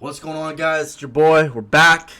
What's going on, guys? It's your boy. We're back.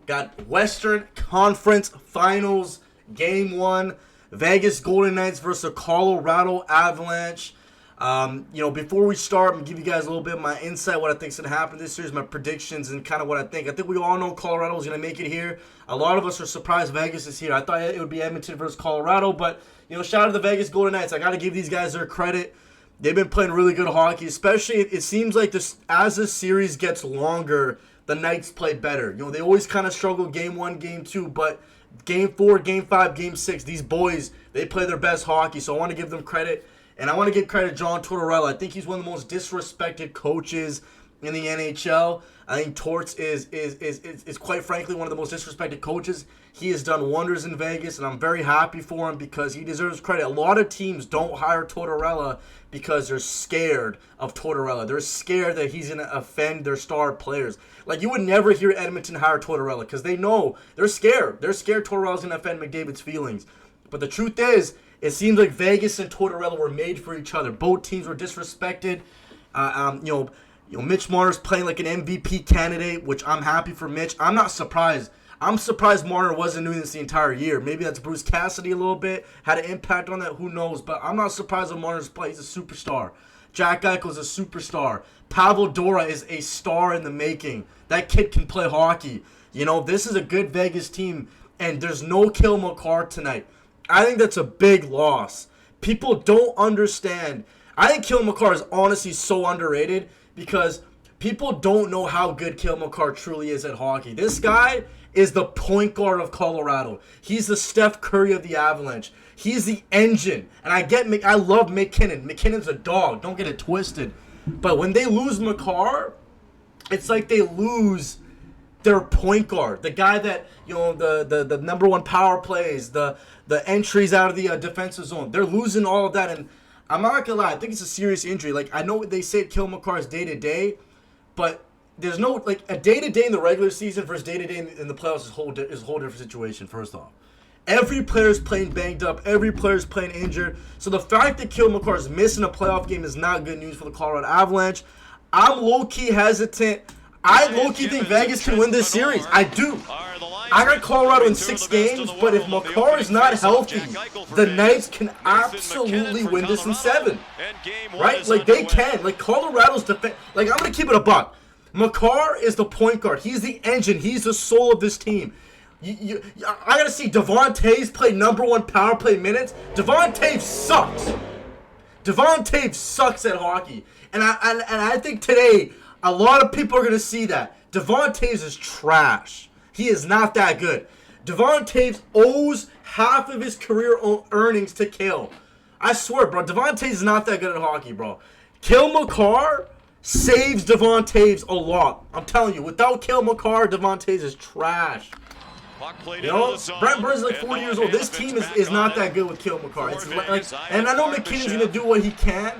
Got Western Conference Finals, Game 1. Vegas Golden Knights versus Colorado Avalanche. Before we start, I'm going to give you guys a little bit of my insight, what I think is going to happen this series, my predictions, and kind of what I think. I think we all know Colorado is going to make it here. A lot of us are surprised Vegas is here. I thought it would be Edmonton versus Colorado, but, shout out to the Vegas Golden Knights. I got to give these guys their credit. They've been playing really good hockey, especially it seems like as this series gets longer, the Knights play better. They always kind of struggle Game 1, Game 2, but Game 4, Game 5, Game 6, these boys, they play their best hockey, so I want to give them credit. And I want to give credit to John Tortorella. I think he's one of the most disrespected coaches in the NHL. I think Torts is quite frankly one of the most disrespected coaches. He has done wonders in Vegas, and I'm very happy for him because he deserves credit. A lot of teams don't hire Tortorella because they're scared of Tortorella. They're scared that he's going to offend their star players. Like, you would never hear Edmonton hire Tortorella because they know they're scared. They're scared Tortorella's going to offend McDavid's feelings. But the truth is, it seems like Vegas and Tortorella were made for each other. Both teams were disrespected. Mitch Marner's playing like an MVP candidate, which I'm happy for Mitch. I'm not surprised. I'm surprised Marner wasn't doing this the entire year. Maybe that's Bruce Cassidy a little bit. Had an impact on that. Who knows? But I'm not surprised when Marner's play. He's a superstar. Jack Eichel's a superstar. Pavel Dora is a star in the making. That kid can play hockey. This is a good Vegas team. And there's no Cale Makar tonight. I think that's a big loss. People don't understand. I think Cale Makar is honestly so underrated because people don't know how good Cale Makar truly is at hockey. This guy is the point guard of Colorado. He's the Steph Curry of the Avalanche. He's the engine. And I love McKinnon. McKinnon's a dog. Don't get it twisted. But when they lose Makar, it's like they lose their point guard, the guy that the number one power plays, the entries out of the defensive zone. They're losing all of that, and I'm not gonna lie, I think it's a serious injury. Like, I know they say Cale Makar is day to day, but there's no a day to day in the regular season versus day to day in the playoffs is a whole different situation. First off, every player's playing banged up, every player's playing injured. So the fact that Cale Makar is missing a playoff game is not good news for the Colorado Avalanche. I'm low key hesitant. I low-key think Vegas can win this series. I do. I got Colorado in 6 games, but if Makar is not healthy, the Knights can absolutely win this in 7. Right? Like, they can. Like, Colorado's defense. Like, I'm going to keep it a buck. Makar is the point guard. He's the engine. He's the soul of this team. I got to see Devon Toews play number 1 power play minutes. Devon Toews sucks. Devon Toews sucks at hockey. And I think today, a lot of people are going to see that. Devon Toews is trash. He is not that good. Devon Toews owes half of his career earnings to Cale. I swear, bro. Devon Toews is not that good at hockey, bro. Cale Makar saves Devon Toews a lot. I'm telling you, without Cale Makar, Devon Toews is trash. Brent Burns is like 40 years old. This team is not that good with Cale Makar. It's and I know McKinnon's going to do what he can.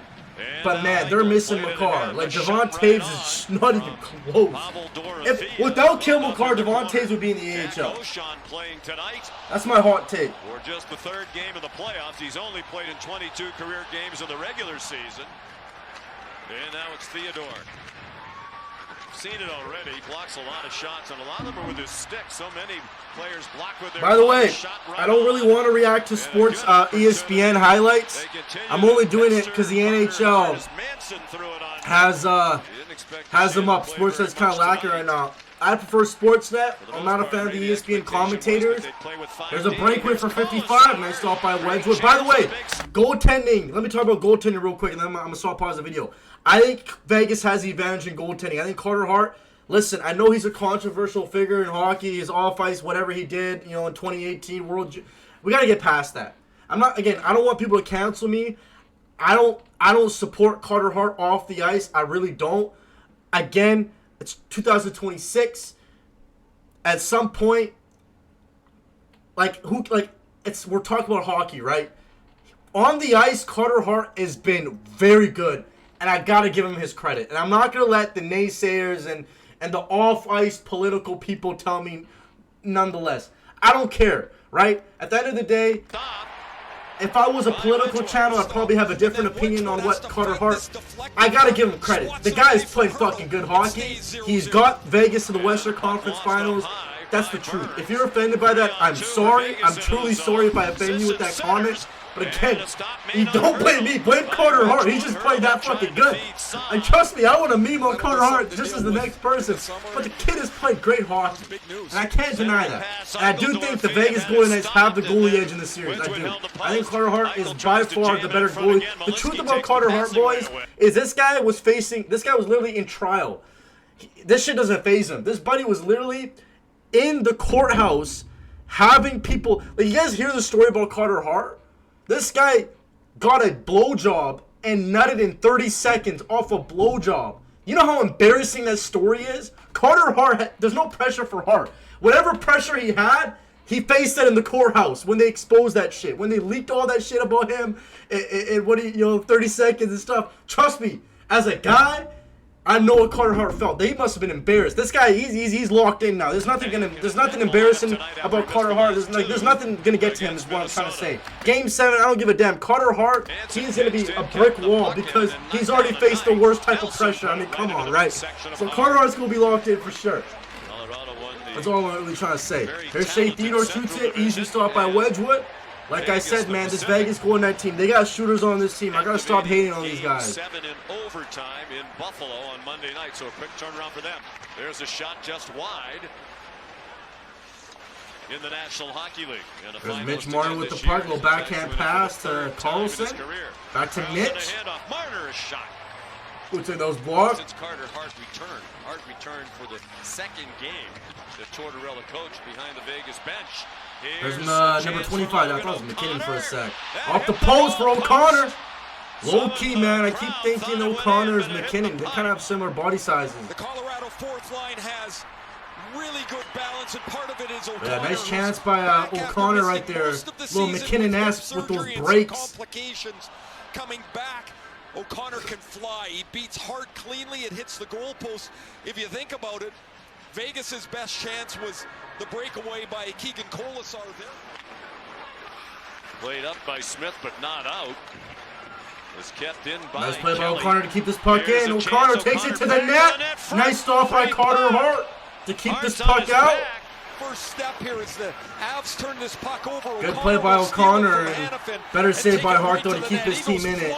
But, man, they're missing Makar. Like, Devon Toews is not even close. Without Cale Makar, Devon Toews would be in the AHL. That's my hot take. For just the 3rd game of the playoffs, he's only played in 22 career games in the regular season. And now it's Theodore. Seen it already. Blocks a lot of shots, and a lot of them are with his stick. So many players block with their. By the way, I don't really want to react to sports ESPN highlights. I'm only doing it because the NHL has them up. Sportsnet's kind of lacking right now. I prefer Sportsnet. I'm not a fan of the ESPN commentators. There's a breakaway for 55, and I stop by Wedgwood. By the way, goaltending. Let me talk about goaltending real quick, and then I'm going to stop pause the video. I think Vegas has the advantage in goaltending. I think Carter Hart, listen, I know he's a controversial figure in hockey. His off-ice, whatever he did, in 2018 we got to get past that. I don't want people to cancel me. I don't support Carter Hart off the ice. I really don't. Again, it's 2026. At some point, we're talking about hockey, right? On the ice, Carter Hart has been very good, and I gotta give him his credit. And I'm not gonna let the naysayers and the off-ice political people tell me nonetheless. I don't care, right? At the end of the day, if I was a political channel, I'd probably have a different opinion on what Carter Hart. I gotta give him credit. The guy's playing fucking good hockey. He's got Vegas to the Western Conference Finals. That's the truth. If you're offended by that, I'm sorry. I'm truly sorry if I offend you with that comment. But again, you don't blame me. Blame Carter Hart. He just played that fucking good. And trust me, I want a meme on Carter Hart just as the next person. But the kid has played great hockey. And I can't deny that. And I do think the Vegas Golden Knights have the goalie edge in the series. I do. I think Carter Hart is by far the better goalie. The truth about Carter Hart, boys, is this guy was literally in trial. This shit doesn't faze him. This buddy was literally in the courthouse having people. Like, you guys hear the story about Carter Hart? This guy got a blowjob and nutted in 30 seconds off a blowjob. You know how embarrassing that story is? Carter Hart, there's no pressure for Hart. Whatever pressure he had, he faced it in the courthouse when they exposed that shit. When they leaked all that shit about him and 30 seconds and stuff. Trust me, as a guy, I know what Carter Hart felt. He must have been embarrassed. This guy, he's locked in now. There's nothing embarrassing about Carter Hart. There's nothing gonna get to him. Is what I'm trying to say. Game 7, I don't give a damn. Carter Hart, he's gonna be a brick wall because he's already faced the worst type of pressure. I mean, come on, right? So Carter Hart's gonna be locked in for sure. That's all I'm really trying to say. Here's Shea Theodore shoots it. Easy stop by Wedgwood. Like I said, man, this Vegas Golden Knight team, they got shooters on this team. I gotta stop hating on these guys. 7 in overtime in Buffalo on Monday night, so a quick turnaround for them. There's a shot just wide in the National Hockey League. There's Mitch Martin with the puck, little backhand pass to Carlson. Back to Mitch. Marner's shot. Who took those blocks? Since Carter Hart returned. Hart returned for the second game. The Tortorella coach behind the Vegas bench. There's number 25. I thought it was McKinnon for a sec. Off the post for O'Connor. Low key, man. I keep thinking O'Connor is McKinnon. They kind of have similar body sizes. The Colorado fourth line has really good balance, and part of it is O'Connor. Yeah, nice chance by O'Connor right there. Little McKinnon-esque with those breaks. Complications coming back. O'Connor can fly. He beats Hart cleanly. It hits the goalpost. If you think about it, Vegas's best chance was the breakaway by Keegan Colasar there. Played up by Smith, but not out. Was kept in by nice play by Kelly. O'Connor to keep this puck in. O'Connor takes it to the net. Nice stop by Carter Hart to keep this puck out. First step here is the Avs turn this puck over. Good play by O'Connor, and better save by Hart though to keep his team in it.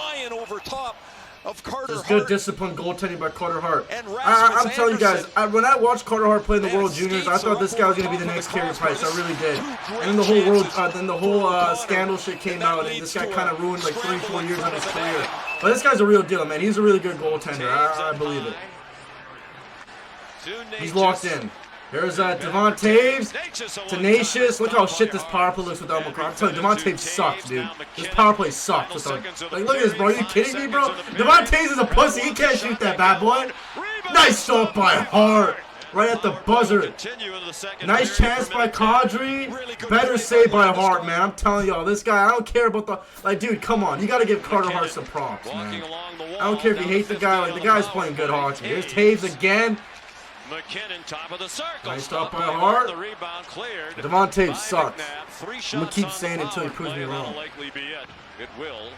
Just good disciplined goaltending by Carter Hart. I'm telling you guys, when I watched Carter Hart play in the World Juniors, I thought this guy was going to be the next Carey Price. I really did. And then the whole scandal shit came out, and this guy kind of ruined like 3-4 years of his career. But this guy's a real deal, man. He's a really good goaltender. I believe it. He's locked in. There's Devon Taves, tenacious. Look how shit this power play looks without Makar. I'm telling you, Devon Taves sucks, dude. This power play sucks without. Like, look at this, bro. Are you kidding me, bro? Devon Taves is a pussy. He can't shoot that bad boy. Nice stop by Hart, right at the buzzer. Nice chance by Kadri. Better save by Hart, man. I'm telling y'all, this guy. I don't care about the dude. Come on, you got to give Carter Hart some props, man. I don't care if you hate the guy. Like, the guy's playing good hockey. Here's Taves again. McKinnon, top of the circle. Nice stop by Hart. The rebound cleared. Devon Taves sucks. I'm going to keep saying it until he proves me wrong. It will.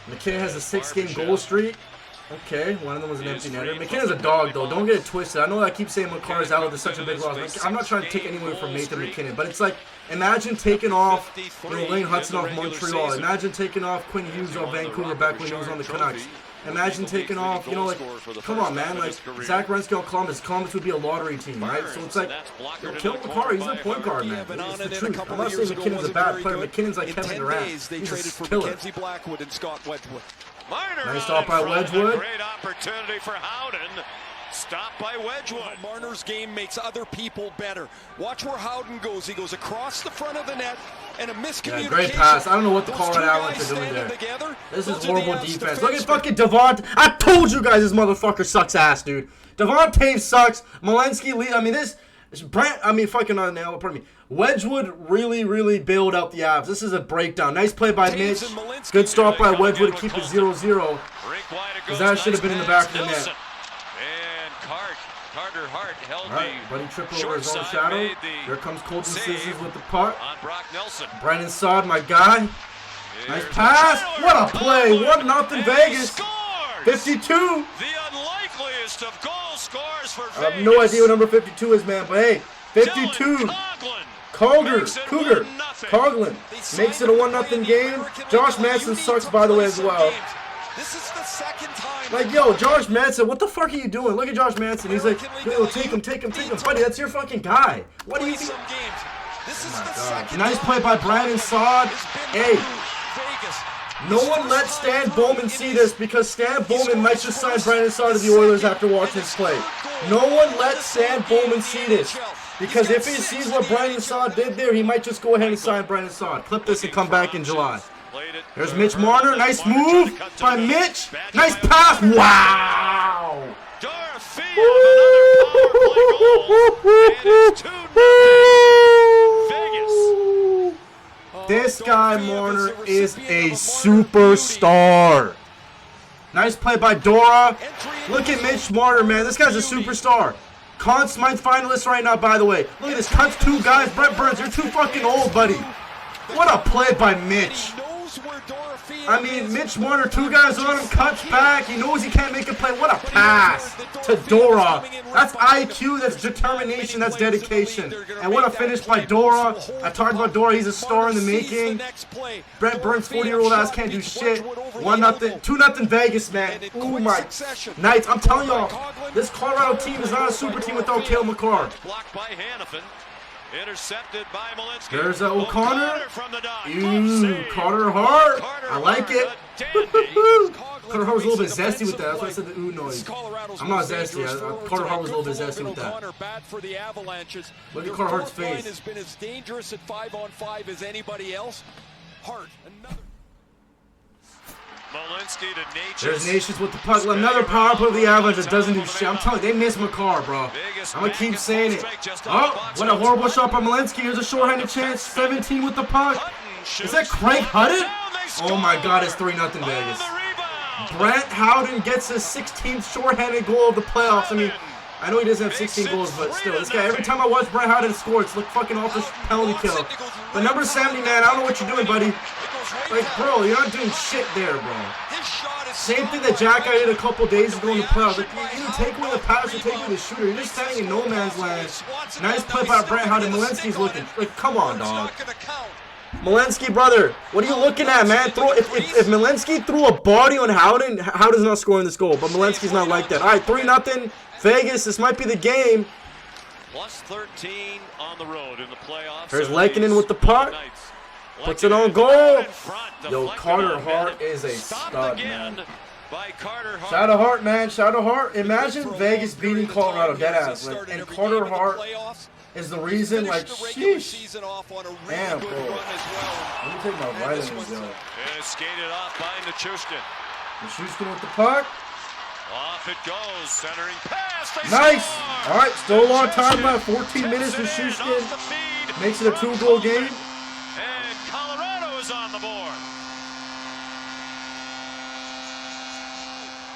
McKinnon has a 6-game goal streak. Okay, one of them was an empty netter. McKinnon's a dog, though. Don't get it twisted. I know I keep saying Makar's out with such a big loss. I'm not trying to take anyone from Nathan McKinnon, but it's like, imagine taking off Lane Hudson off Montreal. Imagine taking off Quinn Hughes off Vancouver back when he was on the Canucks. Imagine taking off, like, come on, man, like, Zach Renski on Columbus. Columbus would be a lottery team, right? So it's like, kill Makar. He's a point guard, man. It's the truth. I'm not saying McKinnon's a bad player. McKinnon's like Kevin Durant. He's a killer. Nice stop by Wedgwood. Great opportunity for Howden. Stop by Wedgwood. Marner's game makes other people better. Watch where Howden goes. He goes across the front of the net, and a miscommunication. Yeah, great pass. I don't know what the Colorado Avalanche are doing there. This is horrible defense. Look at fucking Devon. I told you guys this motherfucker sucks ass, dude. Devon Taves sucks. Malinsky, Wedgwood really bailed out the Avs. This is a breakdown. Nice play by Mitch. Good stop by Wedgwood to keep it 0-0. Because that should have been in the back of the net. Carter Hart held Buddy tripped over his own shadow. Here comes Colton Scissors with the puck. On Brock Nelson. Brandon Saad, my guy. Nice pass. What a play. 1-0 Vegas. 52. The unlikeliest of goal scores for Vegas. I have no idea what number 52 is, man. But hey, 52. Cougar. Coughlin makes it a 1-0 game. Josh Manson sucks, by the way, as well. This is the second time. Like, yo, Josh Manson, what the fuck are you doing? Look at Josh Manson. He's like, yo, take him. Buddy, that's your fucking guy. What do you do? Nice play by Brandon Saad. Hey, no one let Stan Bowman see this because Stan Bowman might just sign Brandon Saad to the Oilers after watching this play. No one let Stan Bowman see this because if he sees what Brandon Saad did there, he might just go ahead and sign Brandon Saad. Clip this and come back in July. There's Mitch Marner. Nice move by Mitch. Nice pass. Wow. This guy, Marner, is a superstar. Nice play by Dora. Look at Mitch Marner, man. This guy's a superstar. Conn Smythe finalist right now, by the way. Look at this. Cuts 2 guys. Brent Burns, you're too fucking old, buddy. What a play by Mitch. I mean, Mitch Marner, 2 guys on him, cuts back. He knows he can't make a play. What a pass to Dora. That's IQ, that's determination, that's dedication. And what a finish by Dora. I talked about Dora, he's a star in the making. Brent Burns, 40-year-old ass, can't do shit. 1-0, 2-0 Vegas, man. Oh my Knights, I'm telling y'all, this Colorado team is not a super team without Cale Makar. Intercepted by Malinsky. There's O'Connor. Carter Hart. I like it. Carter Hart was a little bit zesty with that. That's why I said the ooh noise. I'm not zesty. Carter Hart was a little bit zesty with that. Look at Carter Hart's face. Has been as dangerous at 5-on-5 as anybody else. Hart, another. Malinsky to Natchez. There's Natchez with the puck. Another power play of the Avalanche that doesn't do shit. I'm telling you, they miss Makar, bro. I'm going to keep saying it. Oh, what a horrible shot by Malinsky. Here's a shorthanded chance. 17 with the puck. Is that Craig Hutton? Oh my God, it's 3-0 Vegas. Brent Howden gets his 16th shorthanded goal of the playoffs. I mean, I know he doesn't have 16 goals, but still, this guy, every time I watch Brent Howden score, it's like fucking off this penalty kill. But number 70, man, I don't know what you're doing, buddy. Like, bro, you're not doing shit there, bro. Same thing that Jack I did a couple days ago in the playoffs. Like, you either take away the pass or take away the shooter. You're just standing in no man's land. Nice play by Brent Howden. Malinsky's looking. Like, come on, dog. Malinsky, brother, what are you looking at, man? If Malinsky threw a body on Howden, Howden's not scoring this goal. But Malinsky's not like that. All right, 3-0 Vegas. This might be the game. Plus 13 on the road in the playoffs. There's Lehkonen with the puck. Puts it on goal. Yo, Carter Hart is a stud, man. Shout out Hart, man. Shout out Hart. Imagine Vegas beating Colorado, deadass. Like, and Carter Hart is the reason, like, sheesh. Damn, bro. Let me take my vitamins, yo. Skated off by Nichushkin. Nichushkin with the puck. Off it goes. Centering pass. Nice. All right, still a long time left. 14 minutes with Nichushkin. Makes it a 2-goal game. And Colorado is on the board.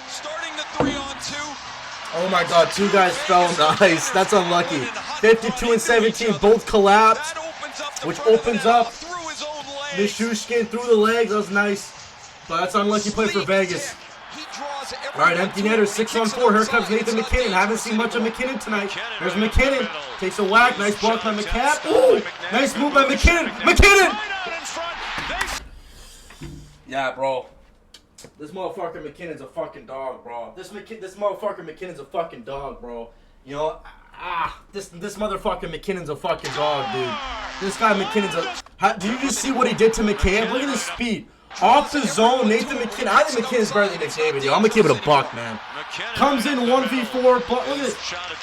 Starting the 3-on-2. Oh my God, 2 guys fell on the ice. That's unlucky. 52 and 17 both collapsed, which opens up Nichushkin through the legs. That was nice, but that's an unlucky play for Vegas. All right, empty netter, 6-on-4. Here comes Nathan MacKinnon. Haven't seen much of MacKinnon tonight. There's MacKinnon. Takes a whack. Nice block by McCapp. Ooh, nice move by MacKinnon. MacKinnon! Yeah, bro. This motherfucker McKinnon's a fucking dog, bro. This motherfucker McKinnon's a fucking dog, bro. You know, this motherfucker McKinnon's a fucking dog, dude. This guy McKinnon's a... Did you just see what he did to McCabe? Look at his speed. Off the zone, Nathan MacKinnon. I think McKinnon's better than McDavid, yo. I'm gonna give it a buck, man. Comes in 1v4, but look at this.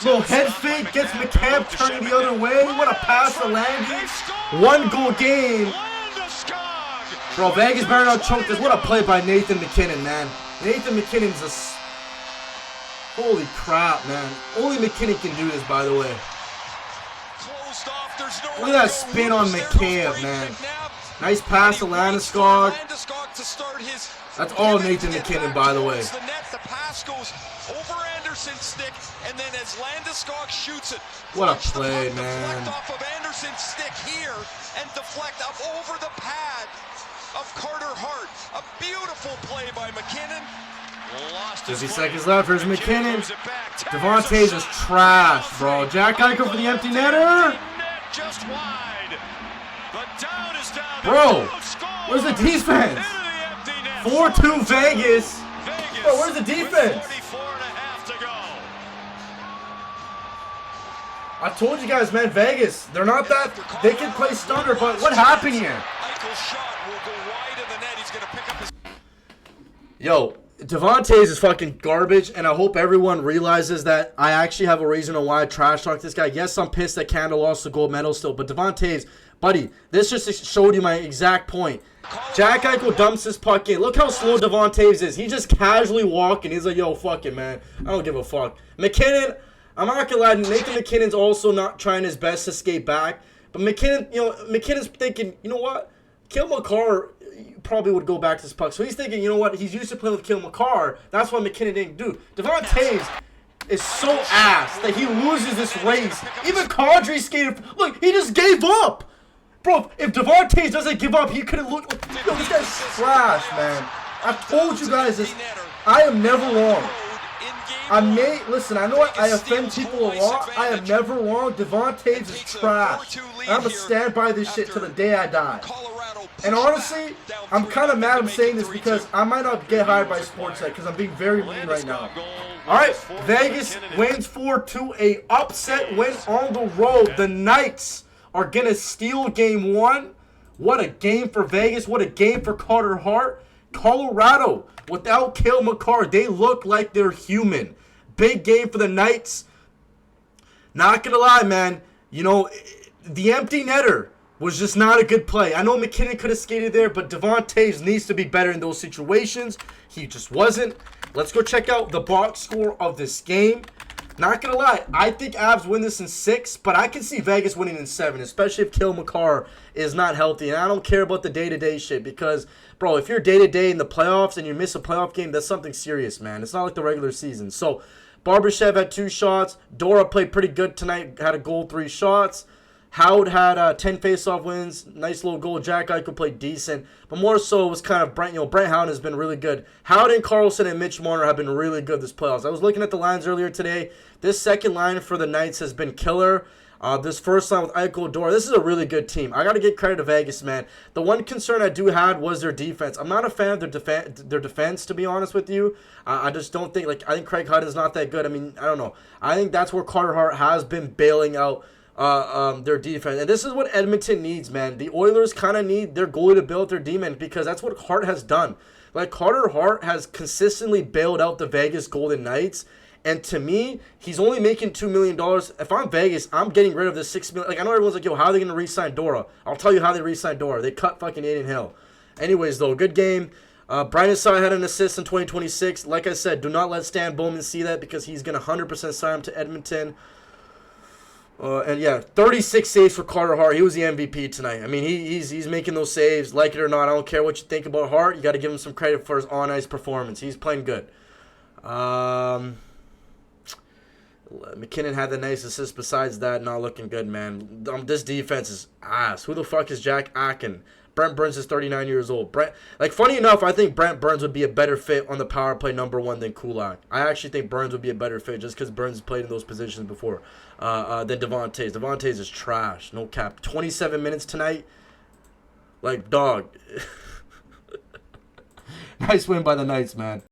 Little head fake, gets McCabe turning the other way. What a pass to Landy. 1-goal game. Bro, Vegas better not choke this. What a play by Nathan MacKinnon, man. Nathan MacKinnon's a... Holy crap, man. Only McKinnon can do this, by the way. Look at that spin on McCabe, man. Nice pass to Landeskog. That's all Nathan MacKinnon, by the way. The pass goes over Anderson's stick, and then as Landeskog shoots it, what a play, man. deflect off of Anderson's stick here and deflect up over the pad of Carter Hart. A beautiful play by McKinnon. 50 seconds left. Here's McKinnon. Devontae's is trash, bro. Jack Eichel for the empty netter. Just wide. But down is down. Bro, where's the defense? 4-2 Vegas. Bro, where's the defense? 44.5 to go. I told you guys, man, Vegas, they're not that, they can play stunner, but what happened here? Eichel's shot will go wide of the net. He's going to pick up his... Yo, Devontae's is fucking garbage, and I hope everyone realizes that I actually have a reason on why I trash talk this guy. Yes, I'm pissed that Canada lost the gold medal still, but Devontae's, buddy, this just showed you my exact point. Jack Eichel dumps his puck in. Look how slow Devontae's is. He just casually walking. He's like, yo, fuck it, man. I don't give a fuck. McKinnon, I'm not gonna lie, Nathan McKinnon's also not trying his best to skate back. But McKinnon, McKinnon's thinking, you know what? Cale Makar probably would go back to his puck. So he's thinking, you know what? He's used to playing with Cale Makar. That's why McKinnon didn't do. Devontae's is so ass that he loses this race. Even Kadri skated. Look, he just gave up. Bro, if Devontae's doesn't give up, he could have looked like, yo, this guy's trash, man. I've told you guys this. I am never wrong. Listen, I know I offend people a lot. I am never wrong. Devontae's is trash. And I'm going to stand by this shit till the day I die. And honestly, I'm kind of mad I'm saying this because I might not get hired by Sportsnet because I'm being very mean right now. Alright, Vegas wins 4-2. A upset win on the road. The Knights are going to steal game one. What a game for Vegas. What a game for Carter Hart. Colorado, without Cale Makar, they look like they're human. Big game for the Knights. Not going to lie, man. You know, the empty netter was just not a good play. I know McKinnon could have skated there, but Devontae's needs to be better in those situations. He just wasn't. Let's go check out the box score of this game. Not going to lie, I think Avs win this in 6, but I can see Vegas winning in 7, especially if Cale Makar is not healthy. And I don't care about the day-to-day shit because, bro, if you're day-to-day in the playoffs and you miss a playoff game, that's something serious, man. It's not like the regular season. So, Barbashev had 2 shots. Dora played pretty good tonight, had a goal, 3 shots. Howard had 10 face-off wins, nice little goal. Jack Eichel played decent, but more so it was kind of Brent. Brent Howard has been really good. Howard and Carlson and Mitch Marner have been really good this playoffs. I was looking at the lines earlier today. This second line for the Knights has been killer. This first line with Eichel, Dora, this is a really good team. I got to give credit to Vegas, man. The one concern I do have was their defense. I'm not a fan of their defense, to be honest with you. I just don't think, I think Craig Hutt is not that good. I mean, I don't know. I think that's where Carter Hart has been bailing out their defense. And this is what Edmonton needs, man. The Oilers kind of need their goalie to bail out their demon because that's what Hart has done. Like, Carter Hart has consistently bailed out the Vegas Golden Knights. And to me, he's only making $2 million. If I'm Vegas, I'm getting rid of this $6 million. Like, I know everyone's like, yo, how are they going to re-sign Dora? I'll tell you how they re-sign Dora. They cut fucking Aiden Hill. Anyways, though, good game. Brian Asai had an assist in 2026. Like I said, do not let Stan Bowman see that because he's going to 100% sign him to Edmonton. And yeah, 36 saves for Carter Hart. He was the MVP tonight. I mean, he's making those saves. Like it or not, I don't care what you think about Hart. You got to give him some credit for his on-ice performance. He's playing good. McKinnon had the nice assist. Besides that, not looking good, man. This defense is ass. Who the fuck is Jack Akin? Brent Burns is 39 years old. Funny enough, I think Brent Burns would be a better fit on the power play #1 than Kulak. I actually think Burns would be a better fit just because Burns has played in those positions before than Devontae's. Devontae's is trash. No cap. 27 minutes tonight. Like, dog. Nice win by the Knights, man.